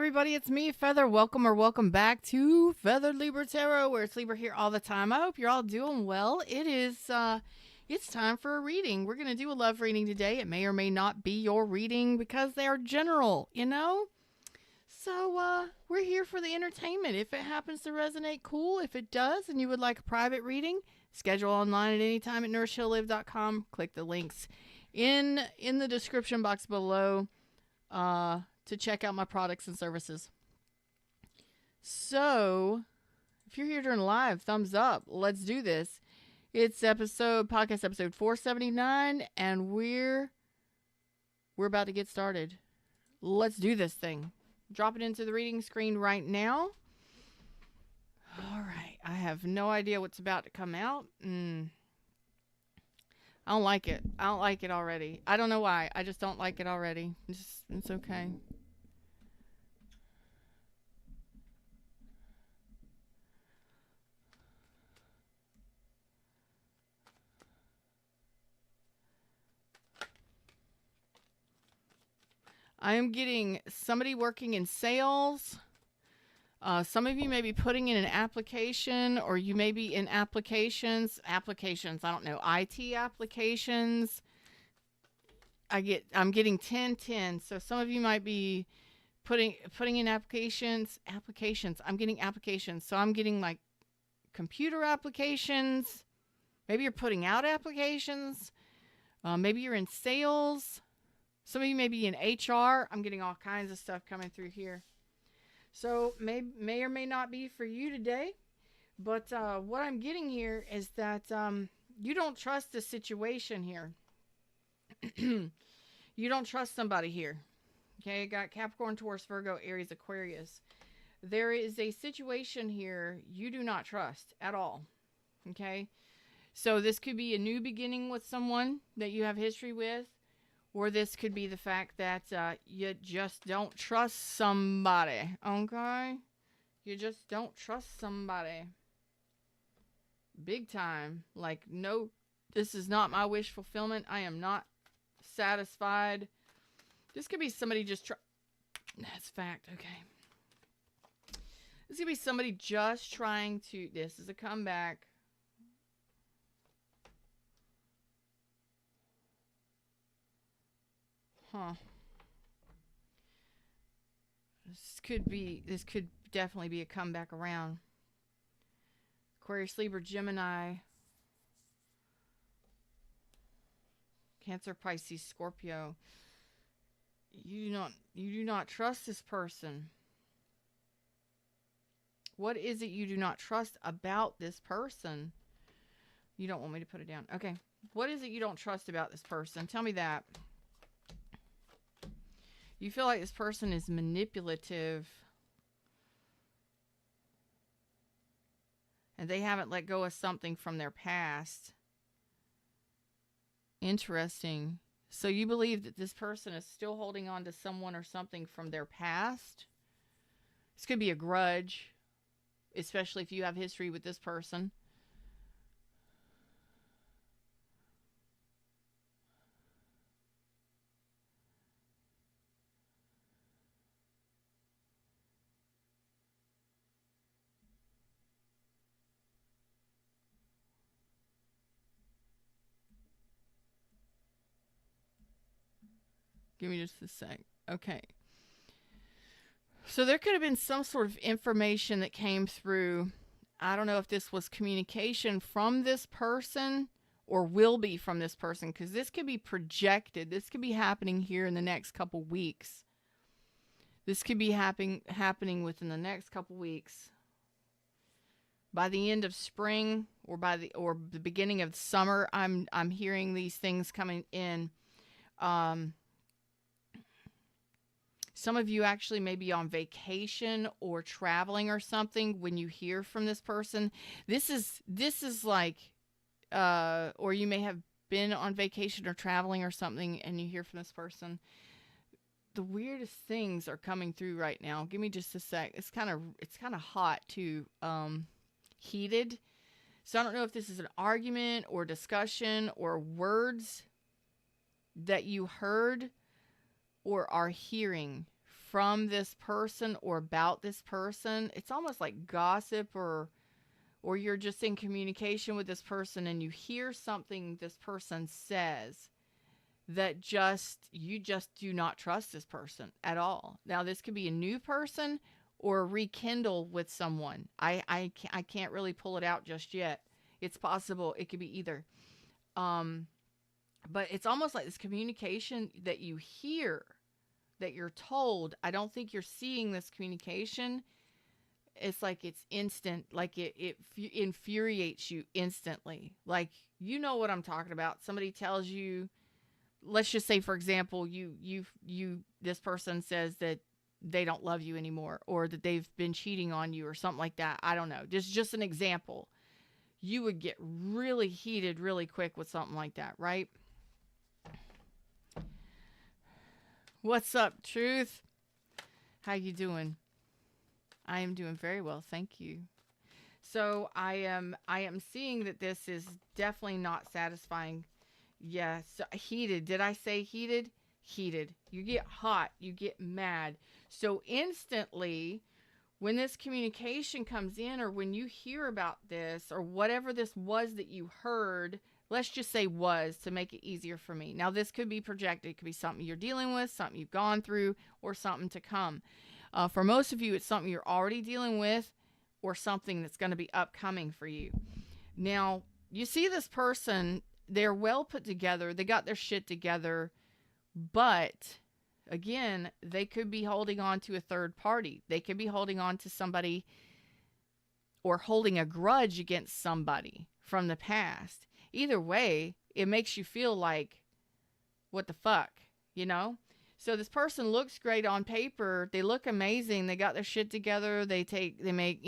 everybody, it's me, Feather. Welcome or welcome back to Feathered Libra Tarot, where it's Libra here all the time. I hope you're all doing well. It's time for a reading. We're going to do a love reading today. It may or may not be your reading because they are general, So, we're here for the entertainment. If it happens to resonate, cool. If it does and you would like a private reading, schedule online at any time at nourishheallive.com. Click the links in the description box below to check out my products and services. So, if you're here during live, thumbs up. Let's do this. It's podcast episode 479, and we're about to get started. Let's do this thing. Drop it into the reading screen right now. All right. I have no idea what's about to come out. I don't like it. I don't like it already. I don't know why. I just don't like it already. It's okay. I am getting somebody working in sales. Some of you may be putting in an application, or you may be in applications, I don't know, IT applications. I'm getting 10. So some of you might be putting in applications. I'm getting applications. So I'm getting like computer applications. Maybe you're putting out applications. Maybe you're in sales. Some of you may be in HR. I'm getting all kinds of stuff coming through here. So may or may not be for you today. But what I'm getting here is that you don't trust the situation here. You don't trust somebody here. Okay, got Capricorn, Taurus, Virgo, Aries, Aquarius. There is a situation here you do not trust at all. Okay, so this could be a new beginning with someone that you have history with. Or this could be the fact that you just don't trust somebody, okay? You just don't trust somebody. Big time. Like, no, this is not my wish fulfillment. I am not satisfied. This could be somebody just That's fact, okay. This could be somebody just trying to... This is a comeback. This could definitely be a comeback around. Aquarius, Libra, Gemini, Cancer, Pisces, Scorpio. You do not trust this person. What is it you do not trust about this person? You don't want me to put it down. Okay. What is it you don't trust about this person? Tell me that. You feel like this person is manipulative. And they haven't let go of something from their past. Interesting. So you believe that this person is still holding on to someone or something from their past? This could be a grudge, especially if you have history with this person. Give me just a sec. Okay. So there could have been some sort of information that came through. I don't know if this was communication from this person or will be from this person, because this could be projected. This could be happening here in the next couple weeks. This could be happening within the next couple weeks. By the end of spring or the beginning of summer, I'm hearing these things coming in. Some of you actually may be on vacation or traveling or something when you hear from this person. This is like, or you may have been on vacation or traveling or something and you hear from this person. The weirdest things are coming through right now. Give me just a sec. It's kind of hot too, heated. So I don't know if this is an argument or discussion or words that you heard or are hearing from this person or about this person. It's almost like gossip, or you're just in communication with this person and you hear something this person says that you just do not trust this person at all. Now, this could be a new person or rekindle with someone. I can't really pull it out just yet. It's possible it could be either. But it's almost like this communication that you hear, that you're told. I don't think you're seeing this communication. It's like it's instant, like it infuriates you instantly. Like, you know what I'm talking about. Somebody tells you, let's just say, for example, this person says that they don't love you anymore, or that they've been cheating on you or something like that. I don't know. Just an example. You would get really heated really quick with something like that, right? What's up, Truth? How you doing? I am doing very well, thank you. So I am seeing that this is definitely not satisfying. Yes, heated. Did I say heated? Heated. You get hot, you get mad. So instantly, when this communication comes in, or when you hear about this, or whatever this was that you heard, let's just say was, to make it easier for me. Now, this could be projected. It could be something you're dealing with, something you've gone through, or something to come. For most of you, it's something you're already dealing with, or something that's going to be upcoming for you. Now, you see this person, they're well put together. They got their shit together. But, again, they could be holding on to a third party. They could be holding on to somebody, or holding a grudge against somebody from the past. Either way, it makes you feel like, what the fuck, you know? So this person looks great on paper. They look amazing. They got their shit together. They make,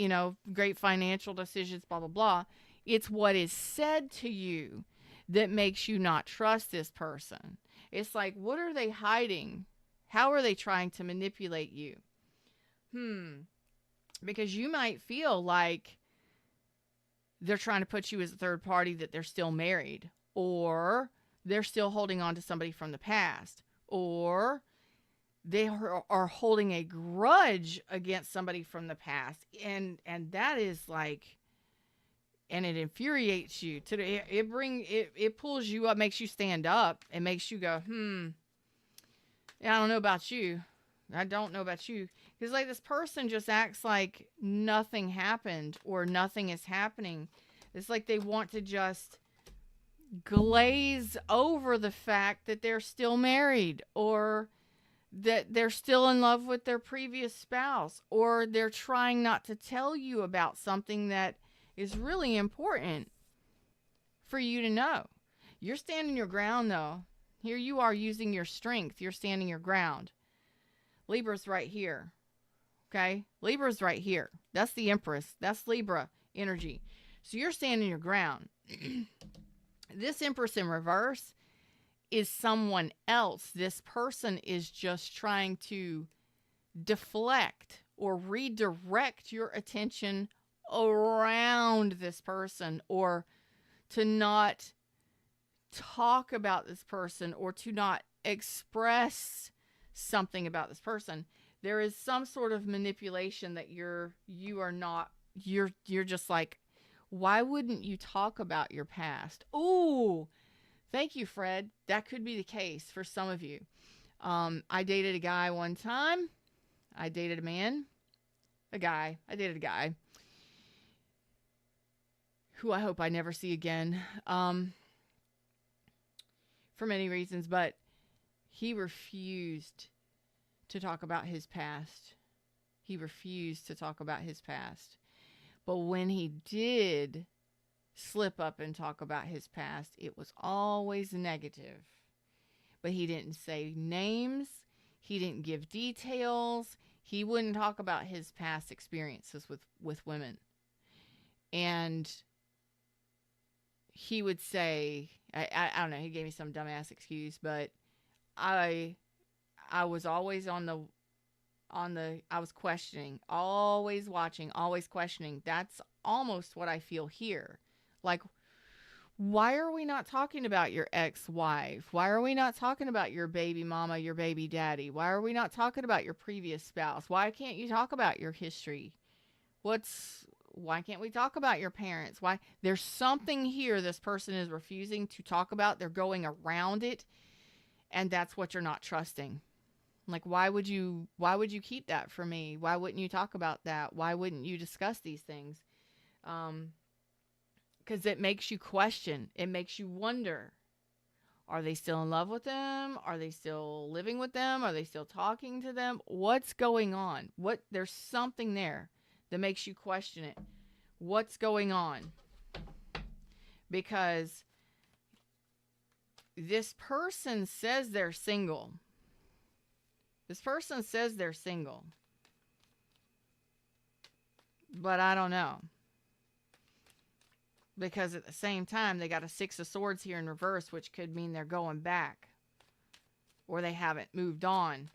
great financial decisions, blah, blah, blah. It's what is said to you that makes you not trust this person. It's like, what are they hiding? How are they trying to manipulate you? Because you might feel like they're trying to put you as a third party, that they're still married, or they're still holding on to somebody from the past, or they are holding a grudge against somebody from the past. And that is like, and it infuriates you. It pulls you up, makes you stand up, and makes you go, I don't know about you. I don't know about you. Because like this person just acts like nothing happened, or nothing is happening. It's like they want to just glaze over the fact that they're still married, or that they're still in love with their previous spouse, or they're trying not to tell you about something that is really important for you to know. You're standing your ground, though. Here you are using your strength. You're standing your ground. Libra's right here. Okay? Libra's right here. That's the Empress. That's Libra energy. So you're standing your ground. This Empress in reverse is someone else. This person is just trying to deflect or redirect your attention around this person, or to not talk about this person, or to not express something about this person. There is some sort of manipulation that you're just like, why wouldn't you talk about your past? Ooh, thank you, Fred. That could be the case for some of you. I dated a guy one time. I dated a man. I dated a guy who I hope I never see again, for many reasons, but he refused to talk about his past. He refused to talk about his past. But when he did slip up and talk about his past, it was always negative. But he didn't say names. He didn't give details. He wouldn't talk about his past experiences with women. And he would say, I don't know, he gave me some dumbass excuse, but I was always I was questioning, always watching, always questioning. That's almost what I feel here. Like, Why are we not talking about your ex-wife? Why are we not talking about your baby mama, your baby daddy? Why are we not talking about your previous spouse? Why can't you talk about your history? Why can't we talk about your parents? Why? There's something here this person is refusing to talk about. They're going around it, and that's what you're not trusting. Like, why would you keep that from me? Why wouldn't you talk about that? Why wouldn't you discuss these things? Because it makes you question. It makes you wonder. Are they still in love with them? Are they still living with them? Are they still talking to them? What's going on? There's something there that makes you question it. What's going on? Because this person says they're single. This person says they're single. But I don't know. Because at the same time, they got a Six of Swords here in reverse, which could mean they're going back. Or they haven't moved on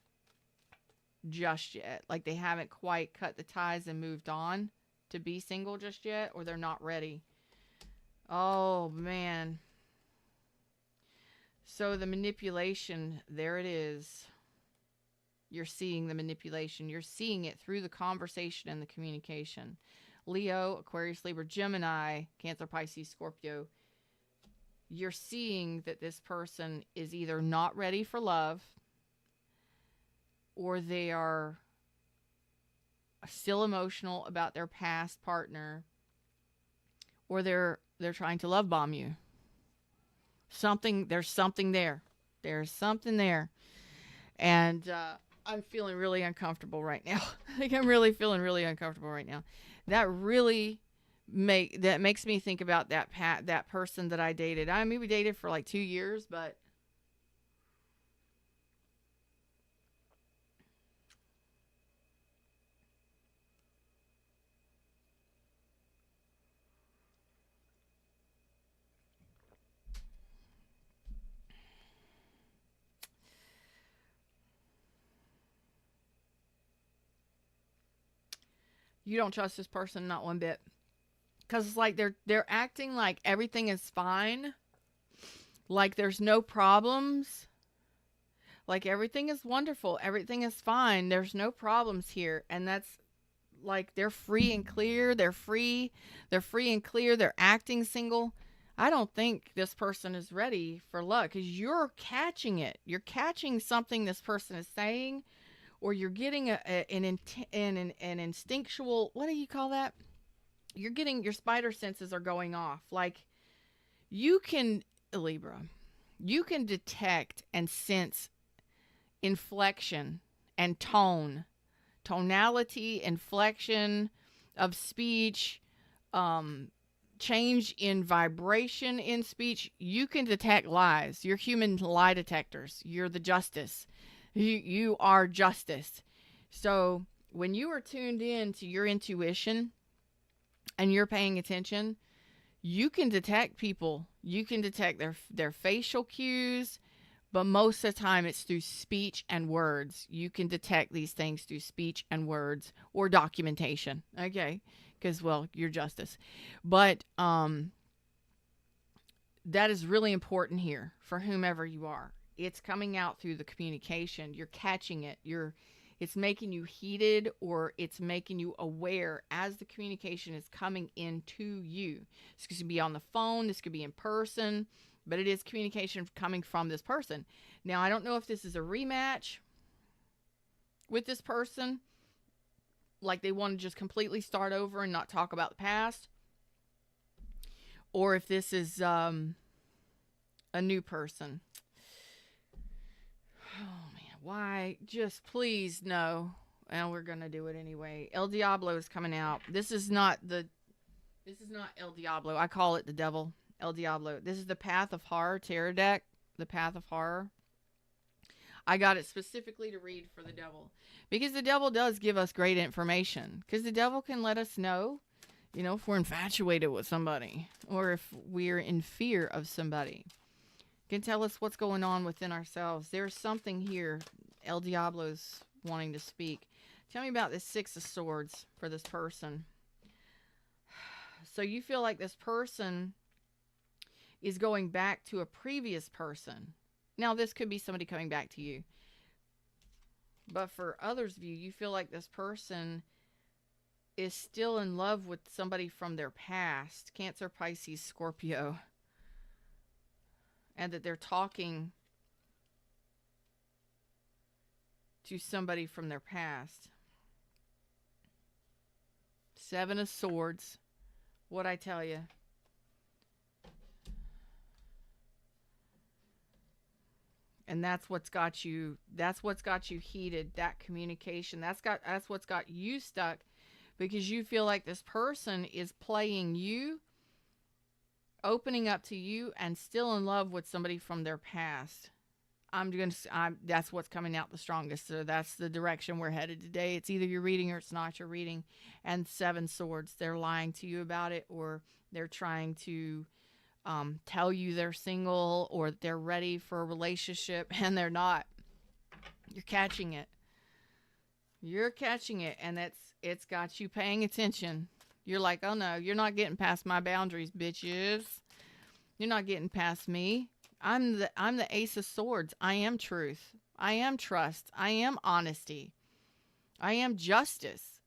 just yet. Like they haven't quite cut the ties and moved on to be single just yet. Or they're not ready. Oh, man. So the manipulation, there it is. You're seeing the manipulation. You're seeing it through the conversation and the communication. Leo, Aquarius, Libra, Gemini, Cancer, Pisces, Scorpio. You're seeing that this person is either not ready for love, or they are still emotional about their past partner, or they're trying to love bomb you. There's something there. There's something there. And I'm feeling really uncomfortable right now. I think I'm really feeling really uncomfortable right now. That really makes me think about that person that I dated. I mean, we dated for like 2 years, but you don't trust this person not one bit. Because it's like they're acting like everything is fine. Like there's no problems. Like everything is wonderful. Everything is fine. There's no problems here. And that's like they're free and clear. They're free and clear. They're acting single. I don't think this person is ready for love because you're catching it. You're catching something this person is saying, or you're getting an instinctual, what do you call that? You're getting, your spider senses are going off. Like you can, Libra, you can detect and sense inflection and tonality, inflection of speech, change in vibration in speech. You can detect lies. You're human lie detectors. You're the justice. You are justice. So when you are tuned in to your intuition and you're paying attention, you can detect people. You can detect their facial cues, but most of the time it's through speech and words. You can detect these things through speech and words or documentation. Okay. Because, well, you're justice. But that is really important here for whomever you are. It's coming out through the communication. You're catching it. It's making you heated, or it's making you aware as the communication is coming into you. This could be on the phone. This could be in person. But it is communication coming from this person. Now, I don't know if this is a rematch with this person. Like they want to just completely start over and not talk about the past. Or if this is a new person. Oh, man. Why? Just please no. And we're going to do it anyway. El Diablo is coming out. This is not El Diablo. I call it the devil. El Diablo. This is the Path of Horror tarot deck. The Path of Horror. I got it specifically to read for the devil. Because the devil does give us great information. Because the devil can let us know, if we're infatuated with somebody. Or if we're in fear of somebody. Can tell us what's going on within ourselves. There's something here. El Diablo's wanting to speak. Tell me about this Six of Swords for this person. So you feel like this person is going back to a previous person. Now, this could be somebody coming back to you. But for others of you, you feel like this person is still in love with somebody from their past. Cancer, Pisces, Scorpio. And that they're talking to somebody from their past. Seven of Swords. What'd I tell you? And that's what's got you heated, that communication. That's what's got you stuck, because you feel like this person is playing you, opening up to you, and still in love with somebody from their past. That's what's coming out the strongest. So that's the direction we're headed today. It's either your reading or it's not your reading. And Seven Swords, they're lying to you about it, or they're trying to tell you they're single or they're ready for a relationship, and they're not. You're catching it. You're catching it, and it's got you paying attention. You're like, oh no, you're not getting past my boundaries, bitches. You're not getting past me. I'm the Ace of Swords. I am truth. I am trust. I am honesty. I am justice.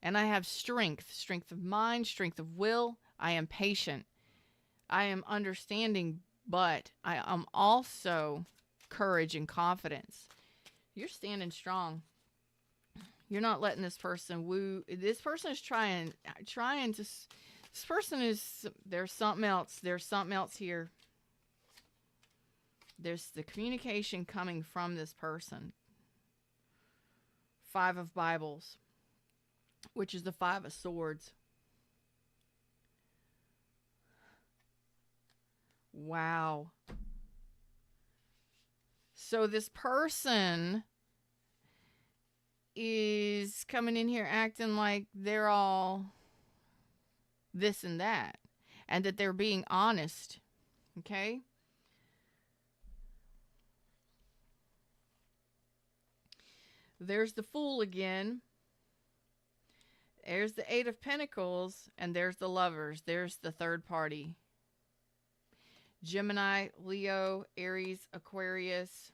And I have strength of mind, strength of will. I am patient. I am understanding, but I am also courage and confidence. You're standing strong. You're not letting this person woo. This person is trying to, this person is, there's something else. There's something else here. There's the communication coming from this person. Five of Bibles, which is the Five of Swords. Wow. So this person is coming in here acting like they're all this and that, and that they're being honest. Okay? There's the Fool again. There's the Eight of Pentacles, and there's the Lovers. There's the third party. Gemini, Leo, Aries, Aquarius.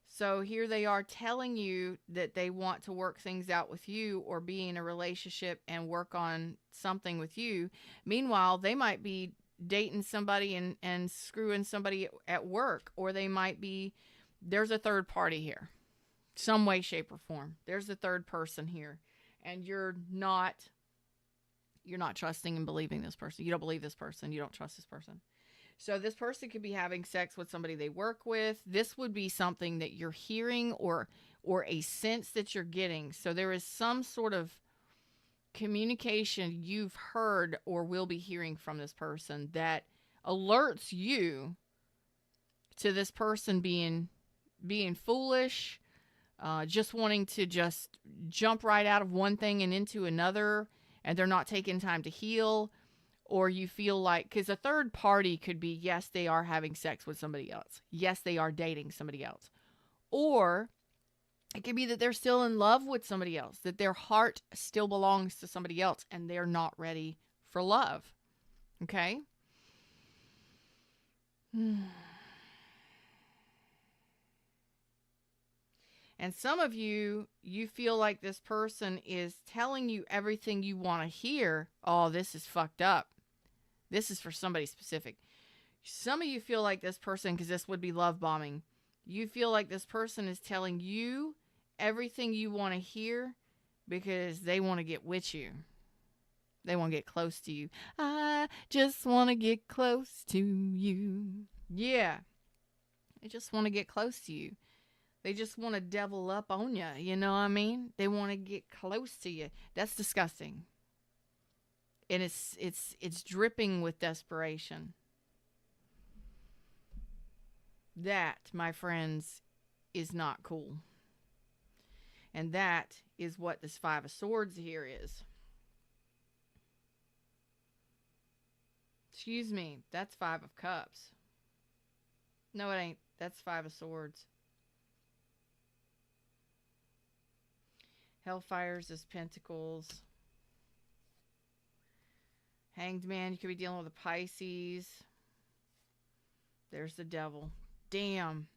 So here they are telling you that they want to work things out with you, or be in a relationship and work on something with you. Meanwhile, they might be dating somebody and screwing somebody at work, or they might be, there's a third party here. Some way, shape, or form. There's a third person here. And you're not trusting and believing this person. You don't believe this person. You don't trust this person. So this person could be having sex with somebody they work with. This would be something that you're hearing, or a sense that you're getting. So there is some sort of communication you've heard or will be hearing from this person that alerts you to this person being foolish, just wanting to just jump right out of one thing and into another, and they're not taking time to heal. Or you feel like, because a third party could be, yes, they are having sex with somebody else. Yes, they are dating somebody else. Or it could be that they're still in love with somebody else, that their heart still belongs to somebody else, and they're not ready for love. Okay? And some of you feel like this person is telling you everything you want to hear. Oh, this is fucked up. This is for somebody specific. Some of you feel like this person, because this would be love bombing, you feel like this person is telling you everything you want to hear because they want to get with you. They want to get close to you. I just want to get close to you. Yeah. They just want to get close to you. They just want to devil up on you. You know what I mean? They want to get close to you. That's disgusting. And it's dripping with desperation. That, my friends, is not cool. And that is what this Five of Swords here is. Excuse me, that's Five of Cups. No, it ain't. That's Five of Swords. Hellfires is Pentacles. Hanged Man, you could be dealing with a Pisces. There's the devil. Damn.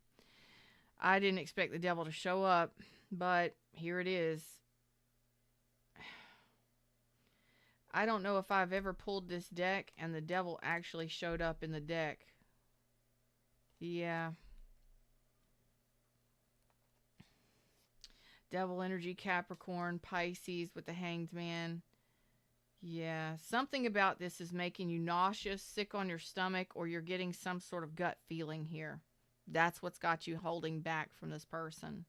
I didn't expect the devil to show up, but here it is. I don't know if I've ever pulled this deck and the devil actually showed up in the deck. Yeah. Devil energy, Capricorn, Pisces with the Hanged Man. Yeah, something about this is making you nauseous, sick on your stomach, or you're getting some sort of gut feeling here. That's what's got you holding back from this person,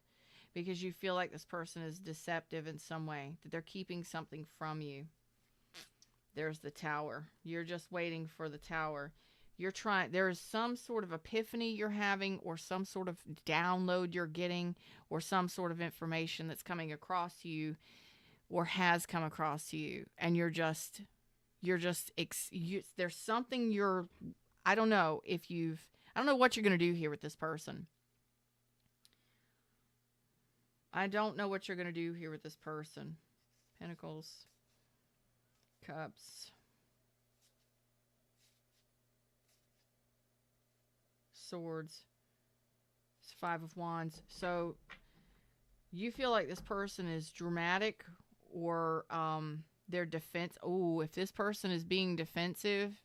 because you feel like this person is deceptive in some way, that they're keeping something from you. There's the Tower. You're just waiting for the Tower. There is some sort of epiphany you're having, or some sort of download you're getting, or some sort of information that's coming across you, or has come across you, and there's something I don't know what you're going to do here with this person. I don't know what you're going to do here with this person. Pentacles, Cups, Swords, it's Five of Wands. So you feel like this person is dramatic, or their defense. Oh, if this person is being defensive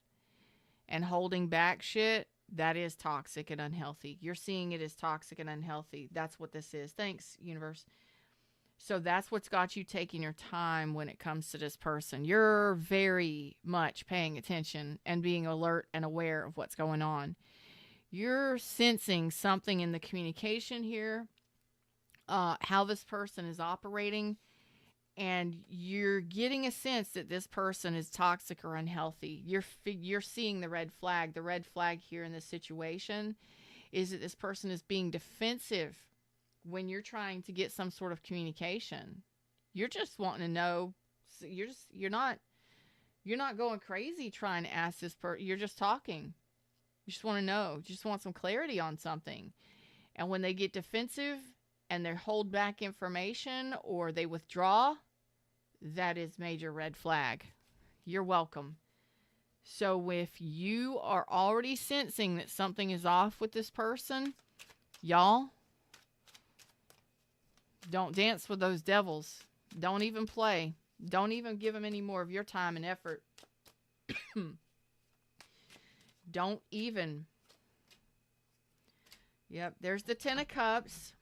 and holding back shit, that is toxic and unhealthy. You're seeing it as toxic and unhealthy. That's what this is. Thanks, universe. So that's what's got you taking your time when it comes to this person. You're very much paying attention and being alert and aware of what's going on. You're sensing something in the communication here, how this person is operating, and you're getting a sense that this person is toxic or unhealthy. You're seeing the red flag. The red flag here in this situation is that this person is being defensive when you're trying to get some sort of communication. You're just wanting to know. You're not going crazy trying to ask this person. You're just talking. You just want to know. You just want some clarity on something. And when they get defensive and they hold back information, or they withdraw, that is major red flag. You're welcome. So if you are already sensing that something is off with this person, y'all, don't dance with those devils. Don't even play. Don't even give them any more of your time and effort. Don't even. Yep, there's the Ten of Cups.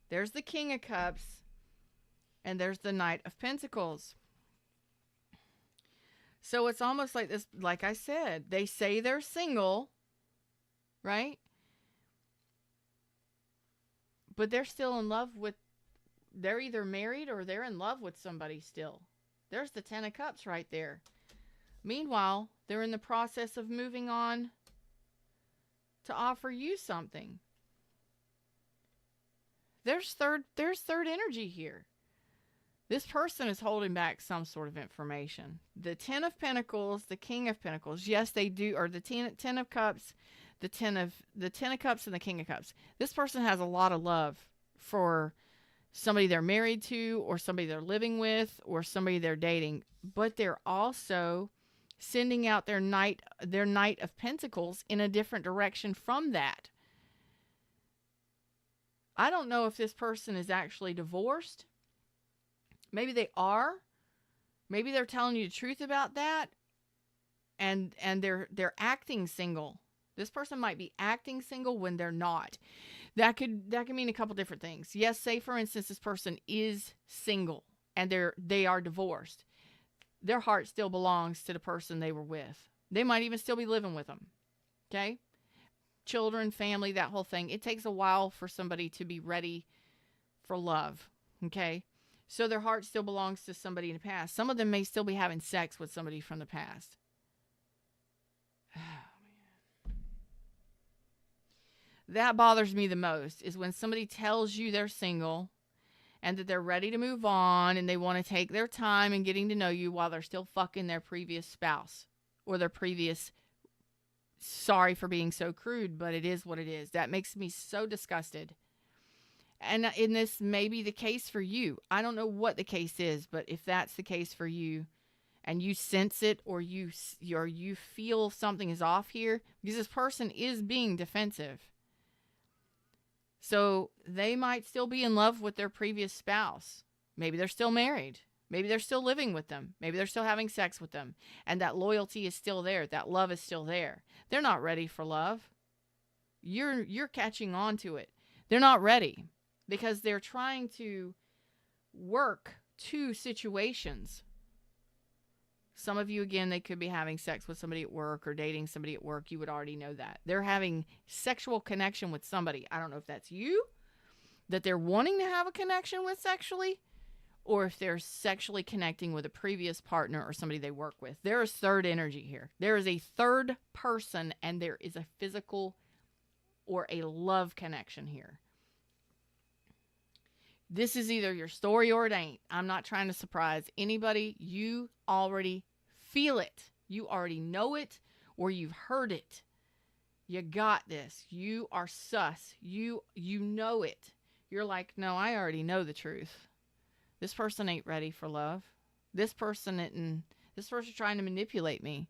There's the King of Cups. And there's the Knight of Pentacles. So it's almost like this, like I said, they say they're single, right? But they're still in love with, they're either married or they're in love with somebody still. There's the Ten of Cups right there. Meanwhile, they're in the process of moving on to offer you something. There's third energy here. This person is holding back some sort of information. The Ten of Pentacles, the King of Pentacles, yes, they do, or the Ten of Cups, the Ten of Cups and the King of Cups. This person has a lot of love for somebody they're married to, or somebody they're living with, or somebody they're dating, but they're also sending out their Knight of Pentacles in a different direction from that. I don't know if this person is actually divorced. Maybe they are. Maybe they're telling you the truth about that, and they're acting single. This person might be acting single when they're not. That could mean a couple different things. Yes, say for instance this person is single and they are divorced. Their heart still belongs to the person they were with. They might even still be living with them. Okay? Children, family, that whole thing. It takes a while for somebody to be ready for love. Okay? So their heart still belongs to somebody in the past. Some of them may still be having sex with somebody from the past. Oh, man. That bothers me the most, is when somebody tells you they're single and that they're ready to move on and they want to take their time in getting to know you while they're still fucking their previous spouse or their previous, sorry for being so crude, but it is what it is. That makes me so disgusted. And this may be the case for you. I don't know what the case is, but if that's the case for you, and you sense it, or you feel something is off here, because this person is being defensive. So they might still be in love with their previous spouse. Maybe they're still married. Maybe they're still living with them. Maybe they're still having sex with them. And that loyalty is still there. That love is still there. They're not ready for love. You're catching on to it. They're not ready because they're trying to work two situations. Some of you, again, they could be having sex with somebody at work or dating somebody at work. You would already know that. They're having sexual connection with somebody. I don't know if that's you, that they're wanting to have a connection with sexually, or if they're sexually connecting with a previous partner or somebody they work with. There is third energy here. There is a third person, and there is a physical or a love connection here. This is either your story or it ain't. I'm not trying to surprise anybody. You already feel it. You already know it, or you've heard it. You got this. You are sus. You know it. You're like, no, I already know the truth. This person ain't ready for love. This person's trying to manipulate me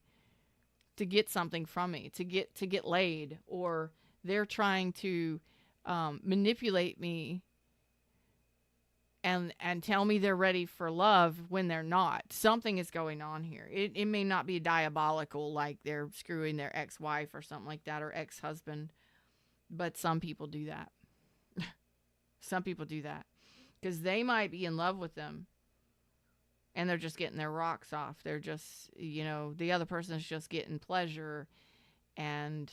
to get something from me, to get laid, or they're trying to manipulate me and tell me they're ready for love when they're not. Something is going on here. It may not be diabolical, like they're screwing their ex-wife or something like that, or ex-husband, but some people do that. Some people do that because they might be in love with them and they're just getting their rocks off. They're just, the other person is just getting pleasure, and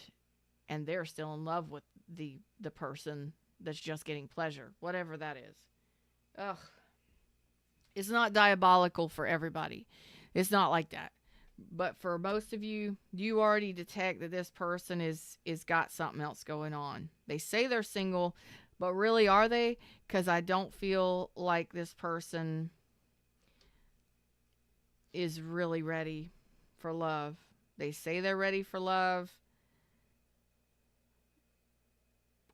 they're still in love with the person that's just getting pleasure, whatever that is. Ugh. It's not diabolical for everybody. It's not like that. But for most of you, you already detect that this person is got something else going on. They say they're single, but really are they? Because I don't feel like this person is really ready for love. They say they're ready for love,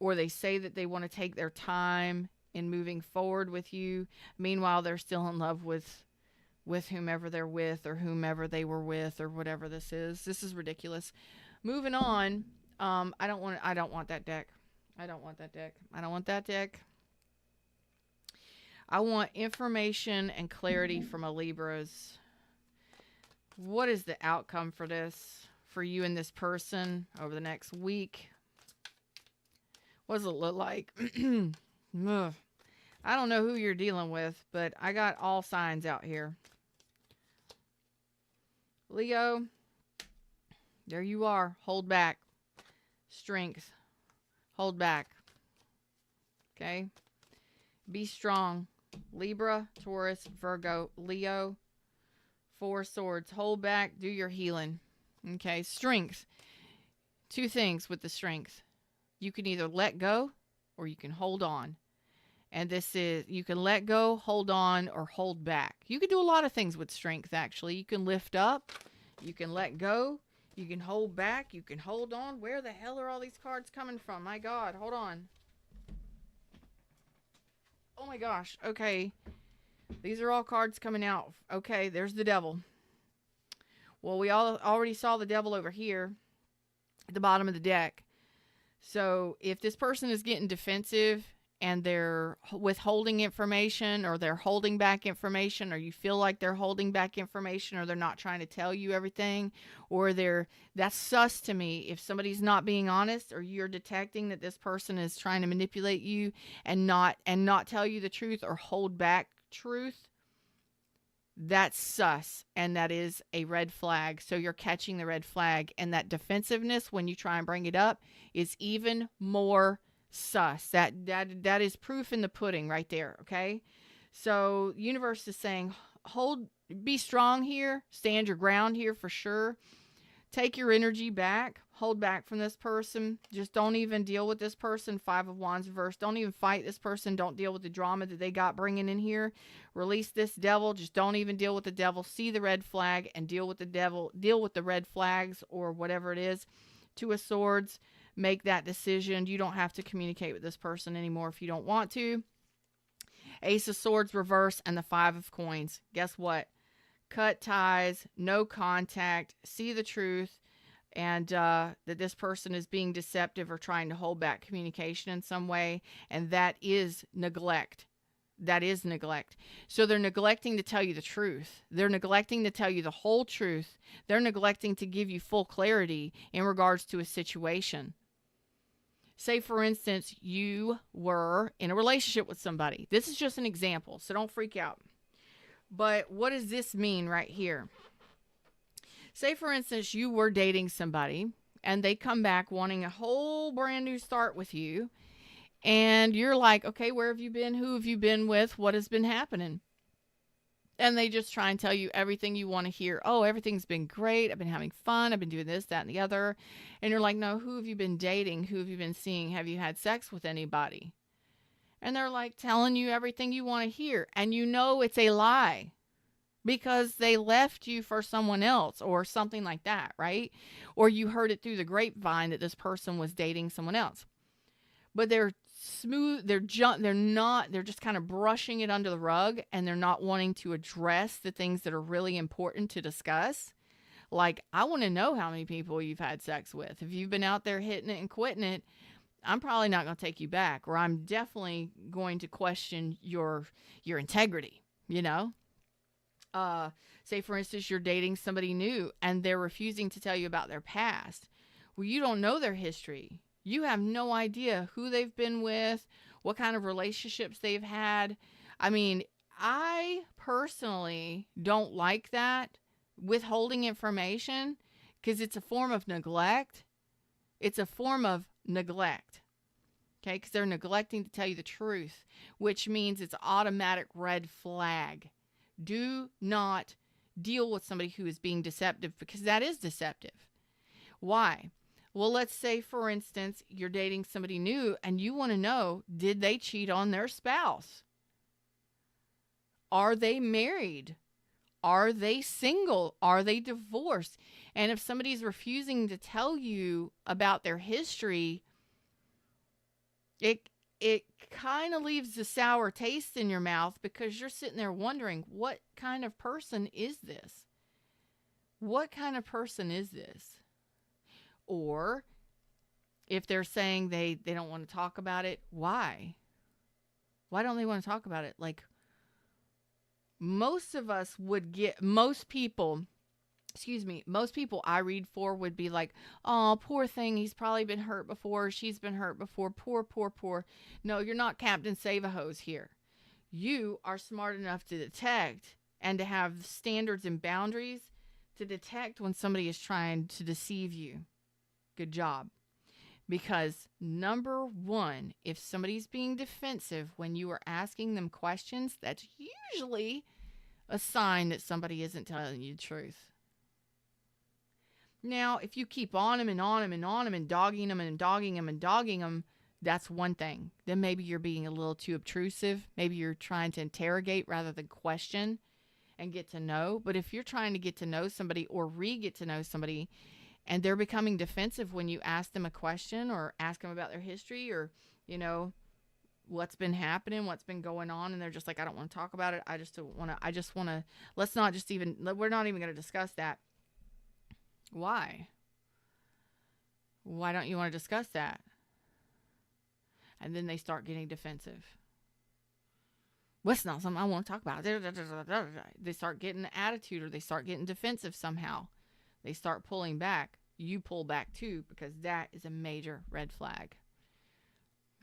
or they say that they want to take their time in moving forward with you. Meanwhile, they're still in love with whomever they're with, or whomever they were with, or whatever this is. This is ridiculous. Moving on. I don't want that deck. I don't want that deck. I don't want that deck. I want information and clarity from a Libra's. What is the outcome for this, for you and this person over the next week? What does it look like? I don't know who you're dealing with, but I got all signs out here. Leo, there you are. Hold back. Strength. Hold back. Okay? Be strong. Libra, Taurus, Virgo, Leo. 4 swords. Hold back. Do your healing. Okay? Strength. 2 things with the strength. You can either let go or you can hold on. And this is, you can let go, hold on, or hold back. You can do a lot of things with strength, actually. You can lift up. You can let go. You can hold back. You can hold on. Where the hell are all these cards coming from? My God, hold on. Oh my gosh. Okay. These are all cards coming out. Okay, there's the devil. Well, we already saw the devil over here at the bottom of the deck. So if this person is getting defensive and they're withholding information, or they're holding back information, or you feel like they're holding back information, or they're not trying to tell you everything, or that's sus to me. If somebody's not being honest, or you're detecting that this person is trying to manipulate you and not tell you the truth, or hold back truth, that's sus, and that is a red flag. So you're catching the red flag, and that defensiveness when you try and bring it up is even more sus. That is proof in the pudding right there. Okay, so universe is saying, be strong here, stand your ground here for sure. Take your energy back, hold back from this person. Just don't even deal with this person. 5 of Wands reversed. Don't even fight this person. Don't deal with the drama that they got bringing in here. Release this devil. Just don't even deal with the devil. See the red flag and deal with the devil. Deal with the red flags, or whatever it is. 2 of Swords. Make that decision. You don't have to communicate with this person anymore if you don't want to. Ace of Swords reverse and the 5 of Coins. Guess what? cut ties, no contact, see the truth, and that this person is being deceptive or trying to hold back communication in some way, and that is neglect. That is neglect. So they're neglecting to tell you the truth. They're neglecting to tell you the whole truth. They're neglecting to give you full clarity in regards to a situation. Say, for instance, you were in a relationship with somebody. This is just an example, so don't freak out. But what does this mean right here? Say, for instance, you were dating somebody and they come back wanting a whole brand new start with you. And you're like, okay, where have you been? Who have you been with? What has been happening? And they just try and tell you everything you want to hear. Oh, everything's been great. I've been having fun. I've been doing this, that, and the other. And you're like, no, who have you been dating? Who have you been seeing? Have you had sex with anybody? And they're like telling you everything you want to hear. And you know it's a lie because they left you for someone else or something like that, right? Or you heard it through the grapevine that this person was dating someone else. But they're smooth, they're just kind of brushing it under the rug, and they're not wanting to address the things that are really important to discuss. Like, I want to know how many people you've had sex with. If you've been out there hitting it and quitting it, I'm probably not going to take you back, or I'm definitely going to question your integrity, you know? Say, for instance, you're dating somebody new and they're refusing to tell you about their past. Well, you don't know their history. You have no idea who they've been with, what kind of relationships they've had. I mean, I personally don't like that, withholding information, because it's a form of neglect. It's a form of neglect, okay? Because they're neglecting to tell you the truth, which means it's automatic red flag. Do not deal with somebody who is being deceptive, because that is deceptive. Why? Well, let's say, for instance, you're dating somebody new and you want to know, did they cheat on their spouse? Are they married? Are they single? Are they divorced? And if somebody's refusing to tell you about their history, it kind of leaves a sour taste in your mouth, because you're sitting there wondering, what kind of person is this? What kind of person is this? Or if they're saying they don't want to talk about it, why? Why don't they want to talk about it? Like, most people I read for would be like, oh, poor thing, he's probably been hurt before, she's been hurt before, poor. No, you're not Captain Save-A-Hose here. You are smart enough to detect and to have standards and boundaries to detect when somebody is trying to deceive you. Good job. Because number one, if somebody's being defensive when you are asking them questions, that's usually a sign that somebody isn't telling you the truth. Now, if you keep on them and on them and on them and dogging them and dogging them and dogging them, that's one thing. Then maybe you're being a little too obtrusive. Maybe you're trying to interrogate rather than question and get to know. But if you're trying to get to know somebody or get to know somebody, and they're becoming defensive when you ask them a question or ask them about their history or, you know, what's been happening, what's been going on, and they're just like, I don't want to talk about it. I just want to, we're not even going to discuss that. Why? Why don't you want to discuss that? And then they start getting defensive. Well, it's not something I want to talk about. They start getting an attitude, or they start getting defensive somehow. They start pulling back. You pull back too, because that is a major red flag.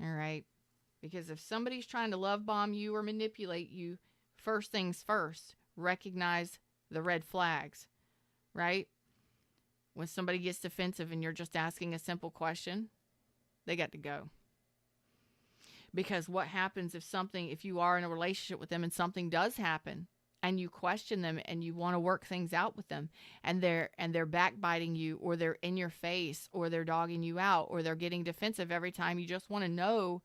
All right? Because if somebody's trying to love bomb you or manipulate you, first things first, recognize the red flags, right? When somebody gets defensive and you're just asking a simple question, they got to go. Because what happens if you are in a relationship with them and something does happen, and you question them and you want to work things out with them, and they're backbiting you, or they're in your face, or they're dogging you out, or they're getting defensive every time you just want to know,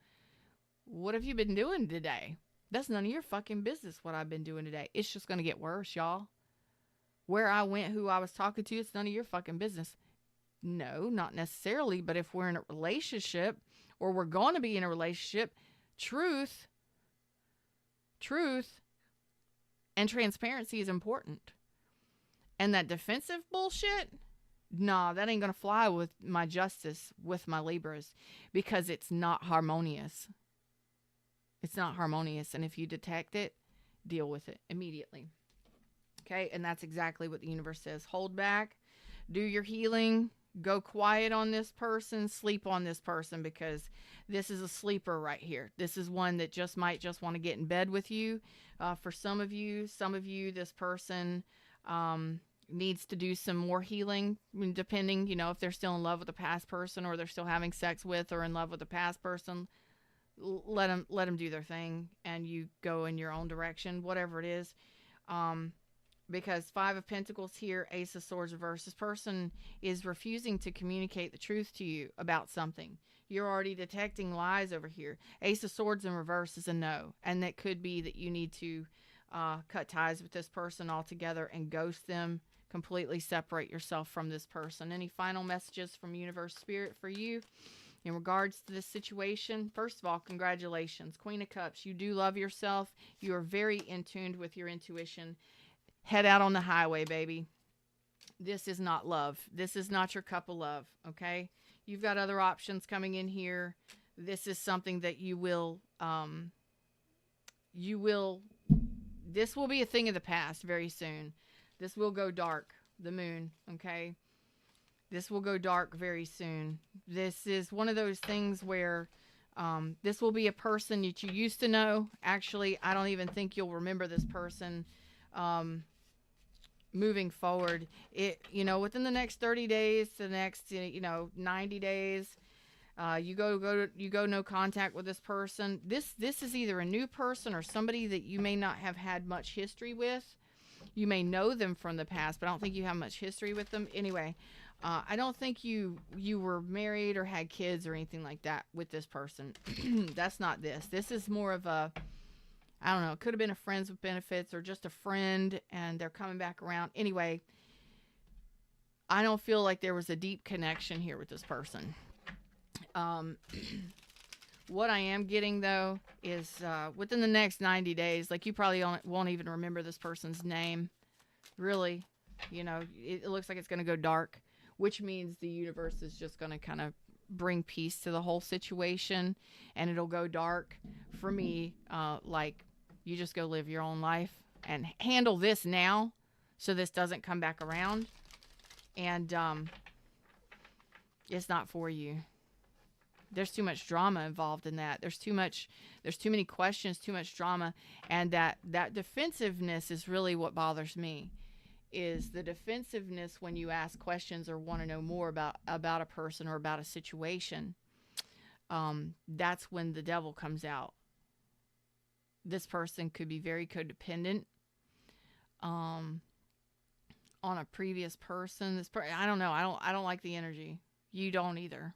what have you been doing today? That's none of your fucking business what I've been doing today. It's just going to get worse, y'all. Where I went, who I was talking to, it's none of your fucking business. No, not necessarily, but if we're in a relationship, or we're going to be in a relationship, truth and transparency is important. And that defensive bullshit, nah, that ain't going to fly with my justice with my Libras, because it's not harmonious. It's not harmonious. And if you detect it, deal with it immediately. Okay. And that's exactly what the universe says. Hold back, do your healing, go quiet on this person, sleep on this person, because this is a sleeper right here. This is one that might just want to get in bed with you. For some of you, this person needs to do some more healing, depending, if they're still in love with a past person, or they're still having sex with or in love with a past person. Let them do their thing, and you go in your own direction, whatever it is. Because Five of Pentacles here, Ace of Swords reverse. This person is refusing to communicate the truth to you about something. You're already detecting lies over here. Ace of Swords in reverse is a no. And that could be that you need to cut ties with this person altogether and ghost them. Completely separate yourself from this person. Any final messages from Universe Spirit for you in regards to this situation? First of all, congratulations. Queen of Cups, you do love yourself. You are very in tune with your intuition. Head out on the highway, baby. This is not love. This is not your cup of love, okay? You've got other options coming in here. This is something that this will be a thing of the past very soon. This will go dark, the moon, okay? This will go dark very soon. This is one of those things where this will be a person that you used to know. Actually, I don't even think you'll remember this person moving forward. Within the next 30 days to the next 90 days, you go no contact with this person. This is either a new person or somebody that you may not have had much history with. You may know them from the past, but I don't think you have much history with them. Anyway, I don't think you were married or had kids or anything like that with this person. That's not this. This is more of a, I don't know, it could have been a friends with benefits or just a friend, and they're coming back around. Anyway, I don't feel like there was a deep connection here with this person. What I am getting, though, is within the next 90 days, like, you probably won't even remember this person's name. Really, it looks like it's going to go dark, which means the universe is just going to kind of bring peace to the whole situation, and it'll go dark. For me, like, you just go live your own life and handle this now so this doesn't come back around. And it's not for you. There's too much drama involved in that. There's too many questions, too much drama. And that defensiveness is really what bothers me, is the defensiveness when you ask questions or want to know more about a person or about a situation. That's when the devil comes out. This person could be very codependent on a previous person. I don't know. I don't like the energy. You don't either.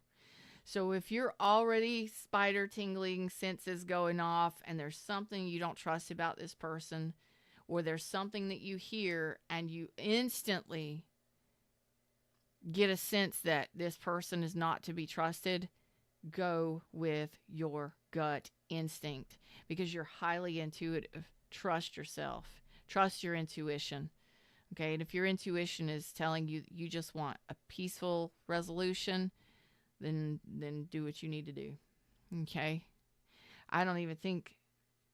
So if you're already spider tingling senses going off, and there's something you don't trust about this person, or there's something that you hear and you instantly get a sense that this person is not to be trusted, go with your gut instinct, because you're highly intuitive. Trust yourself. Trust your intuition. Okay, and if your intuition is telling you you just want a peaceful resolution, then do what you need to do. Okay? I don't even think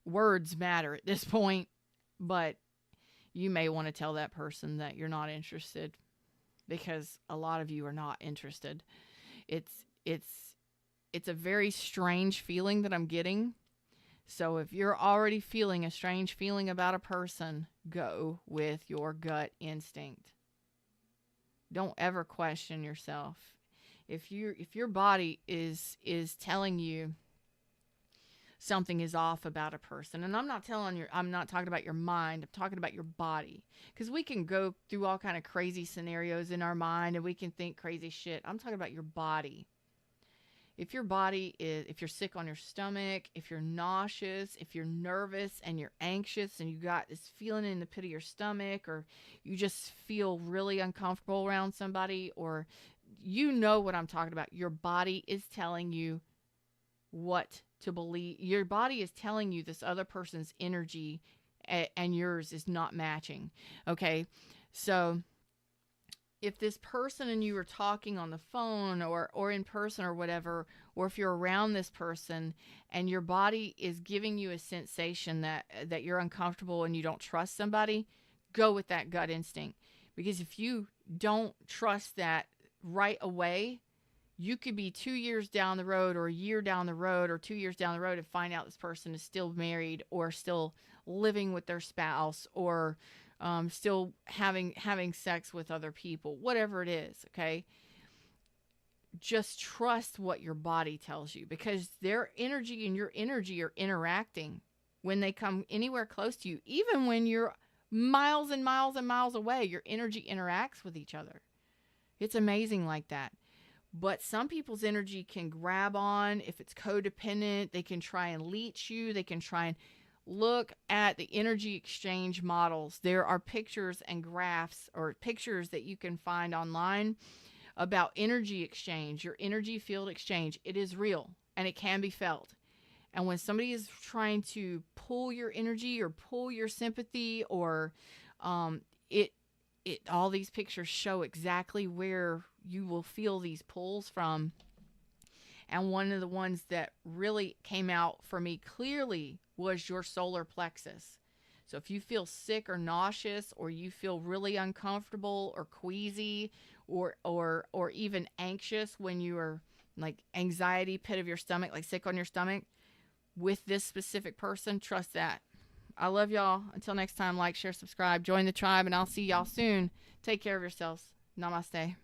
words matter at this point, but you may want to tell that person that you're not interested, because a lot of you are not interested. It's a very strange feeling that I'm getting. So if you're already feeling a strange feeling about a person, go with your gut instinct. Don't ever question yourself. If your body is telling you something is off about a person, and I'm not talking about your mind, I'm talking about your body, because we can go through all kind of crazy scenarios in our mind and we can think crazy shit. I'm talking about your body. If you're sick on your stomach, if you're nauseous, if you're nervous and you're anxious and you got this feeling in the pit of your stomach, or you just feel really uncomfortable around somebody, or you know what I'm talking about. Your body is telling you what to believe. Your body is telling you this other person's energy and yours is not matching. Okay. So if this person and you are talking on the phone or in person or whatever, or if you're around this person and your body is giving you a sensation that you're uncomfortable and you don't trust somebody, go with that gut instinct. Because if you don't trust that right away, you could be 2 years down the road or a year down the road or 2 years down the road and find out this person is still married or still living with their spouse or still having sex with other people, whatever it is. Okay, just trust what your body tells you, because their energy and your energy are interacting when they come anywhere close to you. Even when you're miles and miles and miles away, your energy interacts with each other. It's amazing like that. But some people's energy can grab on. If it's codependent, they can try and leech you. They can try and look at the energy exchange models. There are pictures and graphs or pictures that you can find online about energy exchange, your energy field exchange. It is real and it can be felt. And when somebody is trying to pull your energy or pull your sympathy, or all these pictures show exactly where you will feel these pulls from. And one of the ones that really came out for me clearly was your solar plexus. So if you feel sick or nauseous, or you feel really uncomfortable or queasy, or even anxious, when you are like anxiety pit of your stomach, like sick on your stomach, with this specific person, trust that. I love y'all. Until next time, like, share, subscribe, join the tribe, and I'll see y'all soon. Take care of yourselves. Namaste.